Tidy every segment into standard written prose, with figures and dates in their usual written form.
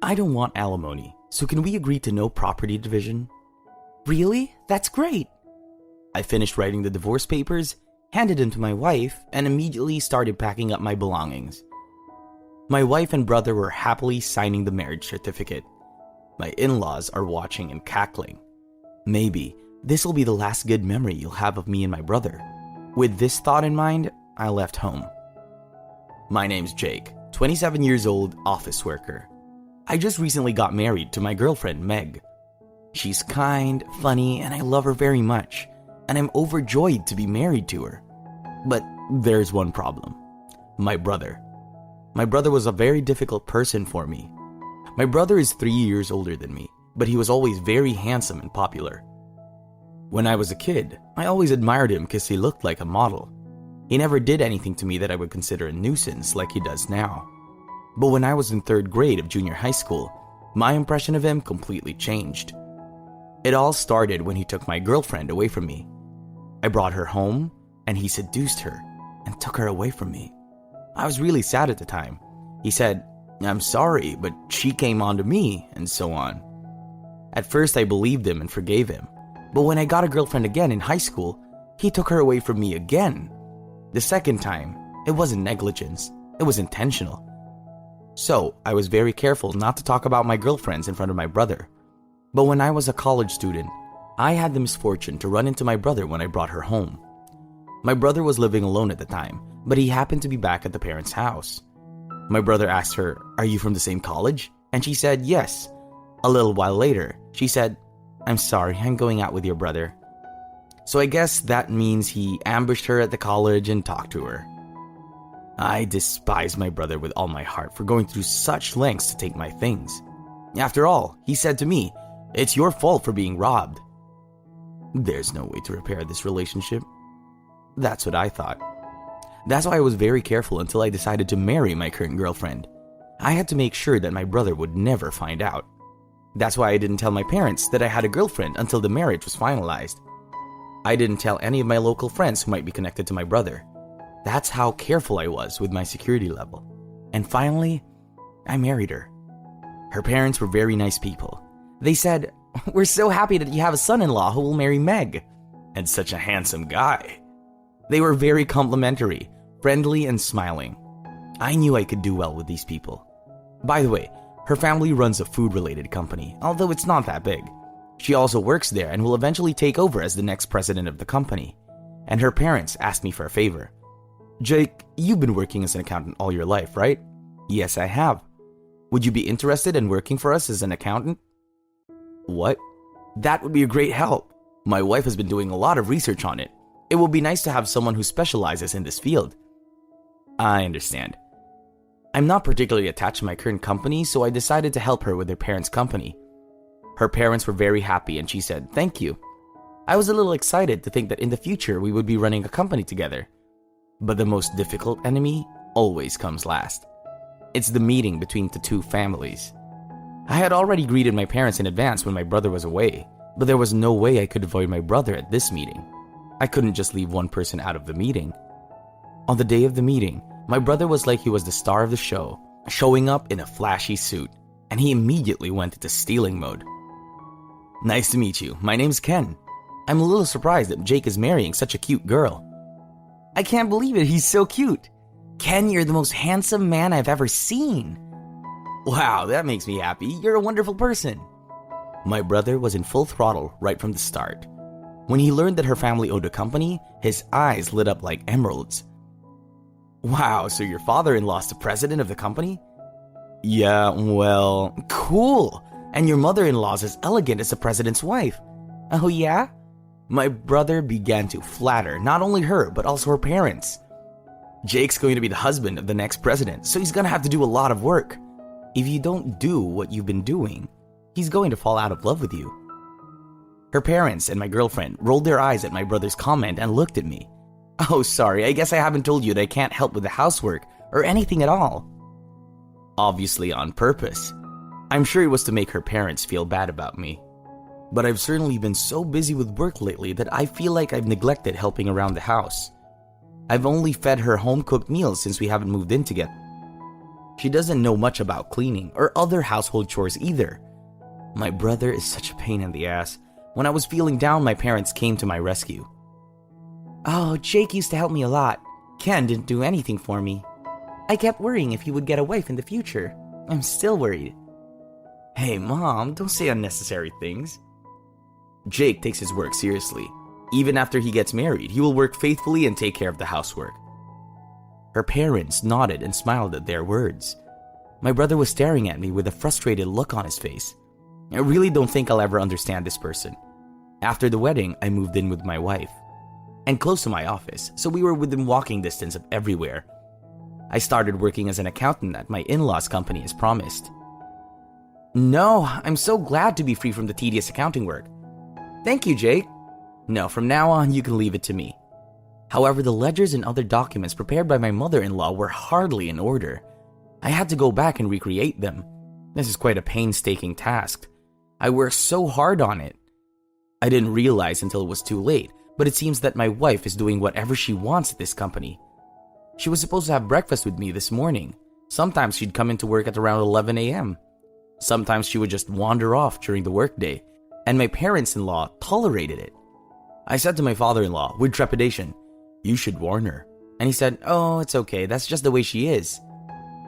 I don't want alimony, so can we agree to no property division? Really? That's great. I finished writing the divorce papers, handed them to my wife, and immediately started packing up my belongings. My wife and brother were happily signing the marriage certificate. My in-laws are watching and cackling. Maybe this will be the last good memory you'll have of me and my brother. With this thought in mind, I left home. My name's Jake, 27 years old, office worker. I just recently got married to my girlfriend, Meg. She's kind, funny, and I love her very much, and I'm overjoyed to be married to her. But there's one problem. My brother. My brother was a very difficult person for me. My brother is 3 years older than me, but he was always very handsome and popular. When I was a kid, I always admired him because he looked like a model. He never did anything to me that I would consider a nuisance like he does now. But when I was in 3rd grade of junior high school, my impression of him completely changed. It all started when he took my girlfriend away from me. I brought her home, and he seduced her and took her away from me. I was really sad at the time. He said, "I'm sorry, but she came on to me," and so on. At first I believed him and forgave him, but when I got a girlfriend again in high school, he took her away from me again. The second time, it wasn't negligence, it was intentional. So I was very careful not to talk about my girlfriends in front of my brother. But when I was a college student, I had the misfortune to run into my brother when I brought her home. My brother was living alone at the time, but he happened to be back at the parents' house. My brother asked her, "Are you from the same college?" And she said, "Yes." A little while later, she said, "I'm sorry, I'm going out with your brother." So I guess that means he ambushed her at the college and talked to her. I despise my brother with all my heart for going through such lengths to take my things. After all, he said to me, "It's your fault for being robbed." There's no way to repair this relationship. That's what I thought. That's why I was very careful until I decided to marry my current girlfriend. I had to make sure that my brother would never find out. That's why I didn't tell my parents that I had a girlfriend until the marriage was finalized. I didn't tell any of my local friends who might be connected to my brother. That's how careful I was with my security level. And finally, I married her. Her parents were very nice people. They said, "We're so happy that you have a son-in-law who will marry Meg. And such a handsome guy." They were very complimentary, friendly, and smiling. I knew I could do well with these people. By the way, her family runs a food-related company, although it's not that big. She also works there and will eventually take over as the next president of the company. And her parents asked me for a favor. "Jake, you've been working as an accountant all your life, right?" "Yes, I have." "Would you be interested in working for us as an accountant?" "What?" "That would be a great help. My wife has been doing a lot of research on it. It will be nice to have someone who specializes in this field." I understand. I'm not particularly attached to my current company, so I decided to help her with her parents' company. Her parents were very happy and she said, "Thank you." I was a little excited to think that in the future we would be running a company together. But the most difficult enemy always comes last. It's the meeting between the two families. I had already greeted my parents in advance when my brother was away, but there was no way I could avoid my brother at this meeting. I couldn't just leave one person out of the meeting. On the day of the meeting, my brother was like he was the star of the show, showing up in a flashy suit, and he immediately went into stealing mode. "Nice to meet you. My name's Ken. I'm a little surprised that Jake is marrying such a cute girl." "I can't believe it. He's so cute. Ken, you're the most handsome man I've ever seen." "Wow, that makes me happy. You're a wonderful person." My brother was in full throttle right from the start. When he learned that her family owned a company, his eyes lit up like emeralds. "Wow, so your father-in-law's the president of the company?" "Yeah, well, cool. And your mother-in-law's as elegant as the president's wife." "Oh yeah?" My brother began to flatter not only her, but also her parents. "Jake's going to be the husband of the next president, so he's going to have to do a lot of work. If you don't do what you've been doing, he's going to fall out of love with you." Her parents and my girlfriend rolled their eyes at my brother's comment and looked at me. "Oh, sorry, I guess I haven't told you that I can't help with the housework or anything at all." Obviously on purpose. I'm sure it was to make her parents feel bad about me. But I've certainly been so busy with work lately that I feel like I've neglected helping around the house. I've only fed her home-cooked meals since we haven't moved in together. She doesn't know much about cleaning or other household chores either. My brother is such a pain in the ass. When I was feeling down, my parents came to my rescue. Oh, Jake used to help me a lot. Ken didn't do anything for me. I kept worrying if he would get a wife in the future. I'm still worried. Hey, Mom, don't say unnecessary things. Jake takes his work seriously. Even after he gets married, he will work faithfully and take care of the housework. Her parents nodded and smiled at their words. My brother was staring at me with a frustrated look on his face. I really don't think I'll ever understand this person. After the wedding, I moved in with my wife and close to my office, so we were within walking distance of everywhere. I started working as an accountant at my in-laws' company as promised. No, I'm so glad to be free from the tedious accounting work. Thank you, Jake. No, from now on, you can leave it to me. However, the ledgers and other documents prepared by my mother-in-law were hardly in order. I had to go back and recreate them. This is quite a painstaking task. I worked so hard on it. I didn't realize until it was too late, but it seems that my wife is doing whatever she wants at this company. She was supposed to have breakfast with me this morning. Sometimes she'd come into work at around 11 a.m. Sometimes she would just wander off during the workday, and my parents-in-law tolerated it. I said to my father-in-law with trepidation, "You should warn her." And he said, "Oh, it's okay, that's just the way she is."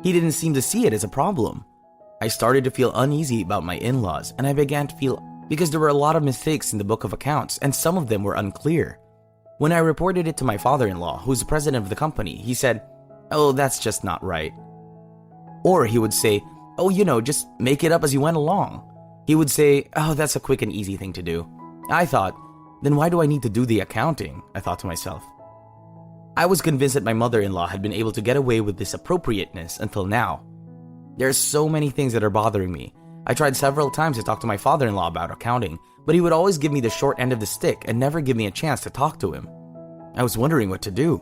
He didn't seem to see it as a problem. I started to feel uneasy about my in-laws, and I began to feel because there were a lot of mistakes in the book of accounts, and some of them were unclear. When I reported it to my father-in-law, who's the president of the company, he said, "Oh, that's just not right." Or he would say, "Oh, just make it up as you went along." He would say, "Oh, that's a quick and easy thing to do." I thought, then why do I need to do the accounting? I thought to myself. I was convinced that my mother-in-law had been able to get away with this appropriateness until now. There are so many things that are bothering me. I tried several times to talk to my father-in-law about accounting, but he would always give me the short end of the stick and never give me a chance to talk to him. I was wondering what to do.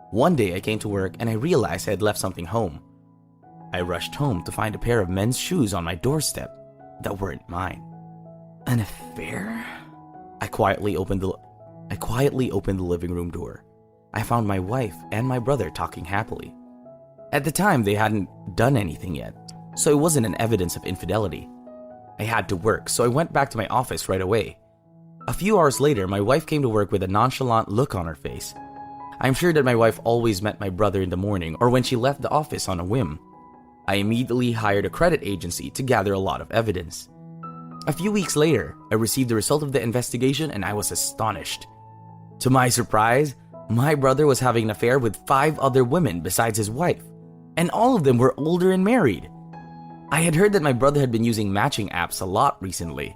One day I came to work and I realized I had left something home. I rushed home to find a pair of men's shoes on my doorstep that weren't mine. An affair? I quietly opened the living room door. I found my wife and my brother talking happily. At the time, they hadn't done anything yet, so it wasn't an evidence of infidelity. I had to work, so I went back to my office right away. A few hours later, my wife came to work with a nonchalant look on her face. I'm sure that my wife always met my brother in the morning or when she left the office on a whim. I immediately hired a credit agency to gather a lot of evidence. A few weeks later, I received the result of the investigation and I was astonished. To my surprise, my brother was having an affair with 5 other women besides his wife, and all of them were older and married. I had heard that my brother had been using matching apps a lot recently,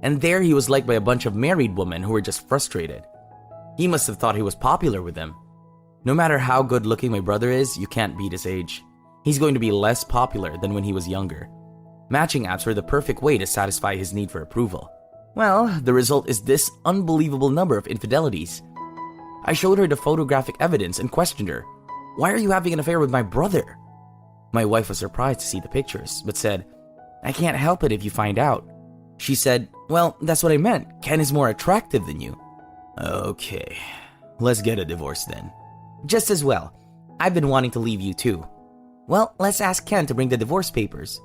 and there he was liked by a bunch of married women who were just frustrated. He must have thought he was popular with them. No matter how good looking my brother is, you can't beat his age. He's going to be less popular than when he was younger. Matching apps were the perfect way to satisfy his need for approval. Well, the result is this unbelievable number of infidelities. I showed her the photographic evidence and questioned her, "Why are you having an affair with my brother?" My wife was surprised to see the pictures, but said, "I can't help it if you find out." She said, "Well, that's what I meant. Ken is more attractive than you." Okay, let's get a divorce then. Just as well. I've been wanting to leave you too. Well, let's ask Ken to bring the divorce papers.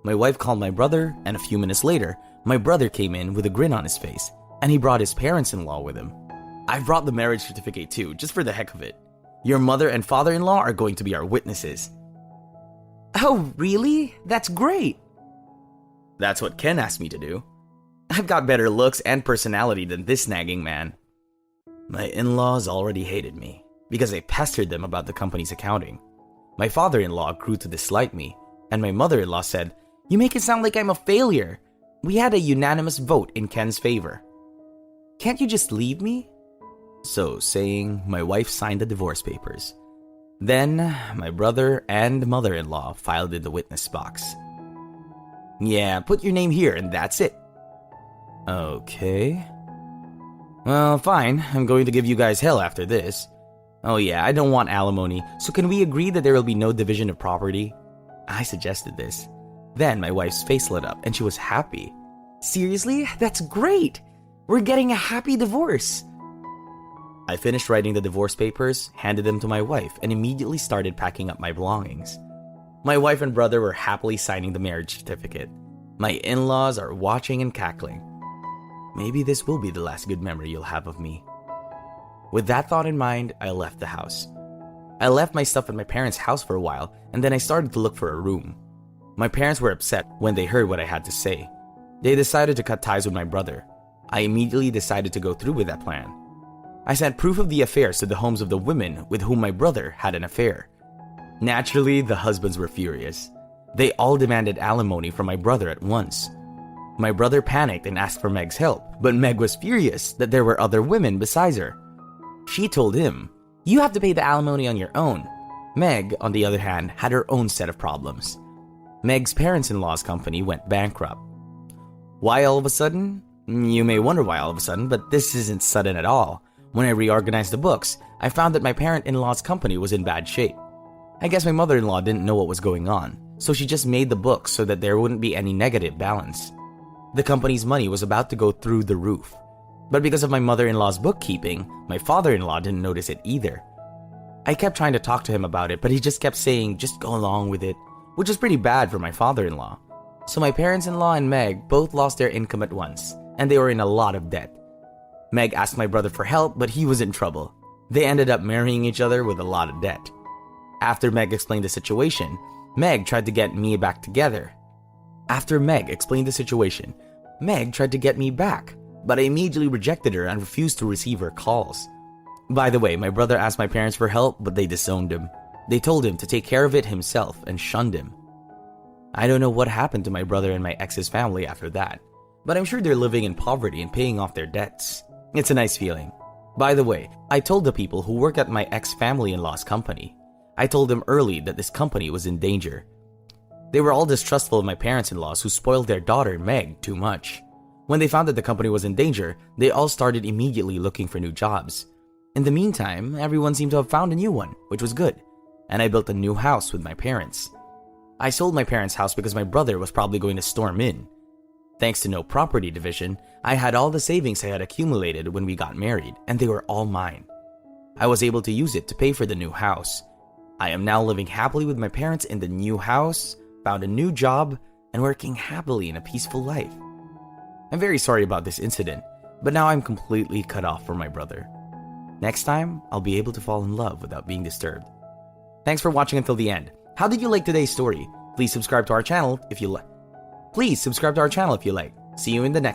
My wife called my brother, and a few minutes later, my brother came in with a grin on his face, and he brought his parents-in-law with him. I brought the marriage certificate too, just for the heck of it. Your mother and father-in-law are going to be our witnesses. Oh, really? That's great. That's what Ken asked me to do. I've got better looks and personality than this nagging man. My in-laws already hated me because I pestered them about the company's accounting. My father-in-law grew to dislike me, and my mother-in-law said, "You make it sound like I'm a failure." We had a unanimous vote in Ken's favor. Can't you just leave me? So saying, my wife signed the divorce papers. Then, my brother and mother-in-law filed in the witness box. Yeah, put your name here and that's it. Okay. Well, fine. I'm going to give you guys hell after this. Oh yeah, I don't want alimony, so can we agree that there will be no division of property? I suggested this. Then my wife's face lit up and she was happy. Seriously? That's great! We're getting a happy divorce! I finished writing the divorce papers, handed them to my wife, and immediately started packing up my belongings. My wife and brother were happily signing the marriage certificate. My in-laws are watching and cackling. Maybe this will be the last good memory you'll have of me. With that thought in mind, I left the house. I left my stuff at my parents' house for a while, and then I started to look for a room. My parents were upset when they heard what I had to say. They decided to cut ties with my brother. I immediately decided to go through with that plan. I sent proof of the affairs to the homes of the women with whom my brother had an affair. Naturally, the husbands were furious. They all demanded alimony from my brother at once. My brother panicked and asked for Meg's help, but Meg was furious that there were other women besides her. She told him, "You have to pay the alimony on your own." Meg, on the other hand, had her own set of problems. Meg's parents-in-law's company went bankrupt. Why all of a sudden? You may wonder why all of a sudden, but this isn't sudden at all. When I reorganized the books, I found that my parent-in-law's company was in bad shape. I guess my mother-in-law didn't know what was going on, so she just made the books so that there wouldn't be any negative balance. The company's money was about to go through the roof. But because of my mother-in-law's bookkeeping, my father-in-law didn't notice it either. I kept trying to talk to him about it, but he just kept saying, just go along with it, which is pretty bad for my father-in-law. So my parents-in-law and Meg both lost their income at once, and they were in a lot of debt. Meg asked my brother for help, but he was in trouble. They ended up marrying each other with a lot of debt. After Meg explained the situation, Meg tried to get me back together. After Meg explained the situation, Meg tried to get me back, but I immediately rejected her and refused to receive her calls. By the way, my brother asked my parents for help, but they disowned him. They told him to take care of it himself and shunned him. I don't know what happened to my brother and my ex's family after that, but I'm sure they're living in poverty and paying off their debts. It's a nice feeling. By the way, I told the people who work at my ex-family-in-law's company. I told them early that this company was in danger. They were all distrustful of my parents-in-laws who spoiled their daughter, Meg, too much. When they found that the company was in danger, they all started immediately looking for new jobs. In the meantime, everyone seemed to have found a new one, which was good, and I built a new house with my parents. I sold my parents' house because my brother was probably going to storm in. Thanks to no property division, I had all the savings I had accumulated when we got married, and they were all mine. I was able to use it to pay for the new house. I am now living happily with my parents in the new house, found a new job, and working happily in a peaceful life. I'm very sorry about this incident, but now I'm completely cut off from my brother. Next time, I'll be able to fall in love without being disturbed. Thanks for watching until the end. How did you like today's story? Please subscribe to our channel if you like. See you in the next